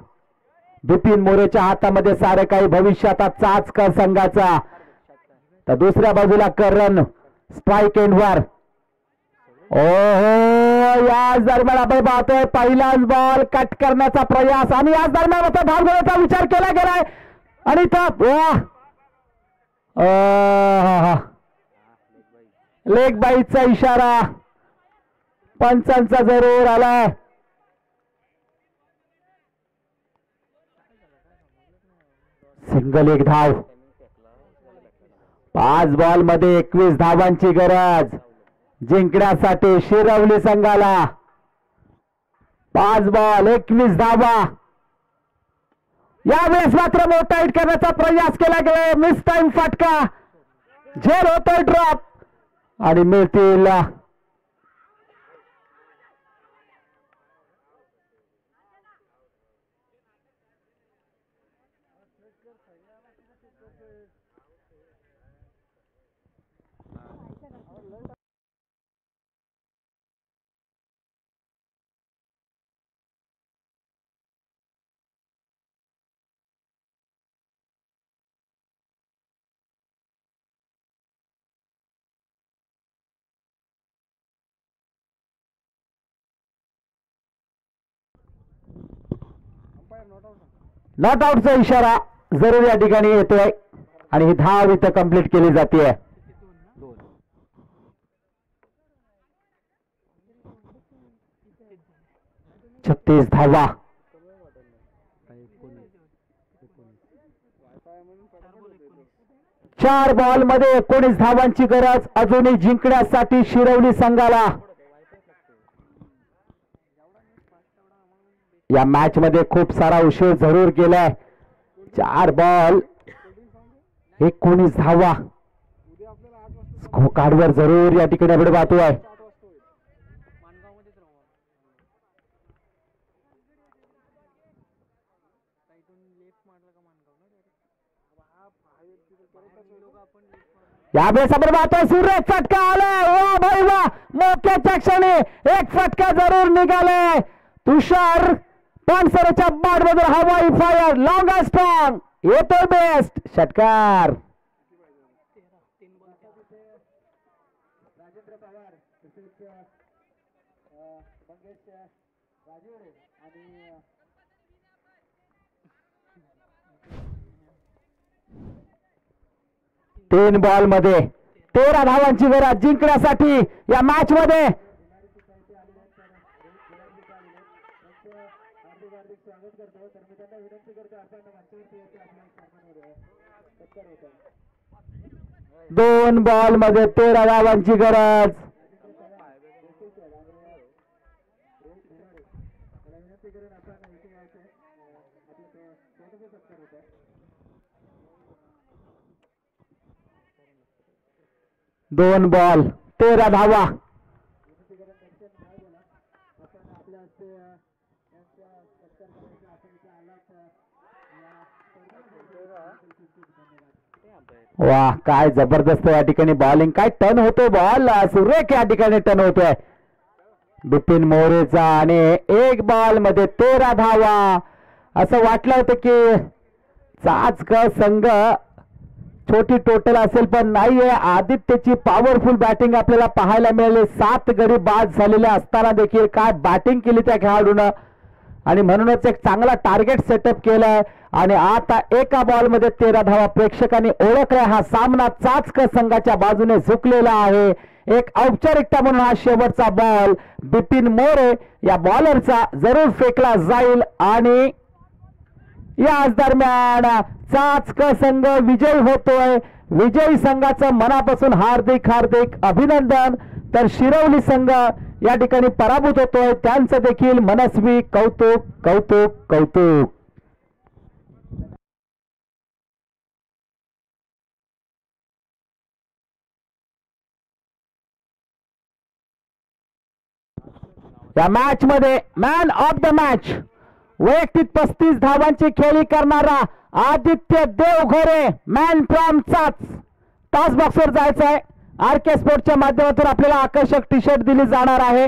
बिपिन मोरेच्या हातामध्ये सारे काही भविष्यात चाचकर संघाचा. तर दुसऱ्या बाजूला करण स्ट्राईक एंडवर. ओहो, याच दरम्यान आपण पाहतोय पहिलाच बॉल कट करण्याचा प्रयास आणि याच दरम्यान आता धाव घेण्याचा विचार केला गेलाय आणि लेग बाईचा इशारा पंचांचा जरूर आलाय. सिंगल 1 धाव. 5 बॉल मध्ये 21 धावांची गरज जिंकण्यासाठी शिरवली संघाला. 5 बॉल 21 धावा. यावेळेस मात्र मोठा हिट करण्याचा प्रयास केला गेला. मिस टाइम फटका, झेल होतोय ड्रॉप आणि मिळतील नॉट आउटचा इशारा जरूर या ठिकाणी येतोय आणि ही धाव इथं कंप्लीट केली जाते. 36 धावा. 4 बॉल मध्ये 19 धावांची गरज अजूनही जिंकण्यासाठी शिरवली संघाला. या मॅच मध्ये खूप सारा उशीर जरूर केलाय. 4 बॉल 19 धावा. स्कोर कार्डवर जरूर या ठिकाणी आपण पाहतोय. यावेळेस आपण पाहतोय सूर्य फटका आलाय. वा भाई वा, मोक्याच्या क्षणी एक फटका जरूर निघालाय. तुषार पानसरेच्या बॅट मधून हवाई फायर लॉंग स्ट्रॉंग येतोय बेस्ट षटकार. तीन बॉल मध्ये 13 धावांची गरज जिंकण्यासाठी या मॅच मध्ये. दोन बॉल मध्ये 13 धावांची गरज. दोन बॉल 13 धावा. वाह, काय जबरदस्त या ठिकाणी बॉलिंग. काय टर्न होतोय बॉल, सुरेख या ठिकाणी टर्न होतोय बिपिन मोरेचा. आणि 1 बॉल मध्ये 13 धावा. असं वाटलं होतं की चाचकर संघ छोटी टोटल असेल, पण नाहीये. आदित्यची पॉवरफुल बॅटिंग आपल्याला पाहायला मिळाली. 7 गडी बाद झालेल्या असताना देखील काय बॅटिंग केली त्या खेळाडूनं आणि म्हणूनच एक चांगला टार्गेट सेटअप केलाय. आणि आता एका बॉल मध्ये 13 धावा प्रेक्षकांनी ओळखलाय. हा सामना चाचकर संघाच्या बाजूने झुकलेला आहे. एक औपचारिकता म्हणून हा शेवटचा बॉल बिपिन मोरे या बॉलरचा जरूर फेकला जाईल. आणि याच दरम्यान चाचकर संघ विजयी होतोय. विजयी संघाचं मनापासून हार्दिक हार्दिक अभिनंदन. तर शिरवली संघ या ठिकाणी पराभूत होतोय, त्यांचं देखील मनस्वी कौतुक कौतुक कौतुक. या मॅच मध्ये मॅन ऑफ द मॅच वैयक्तिक 35 धावांची खेळी करणारा आदित्य देवघरे मॅन फ्रॉम तास बॉक्सवर जायचं आहे. आर के स्पोर्टच्या माध्यमातून आपल्याला आकर्षक टी शर्ट दिली जाणार आहे.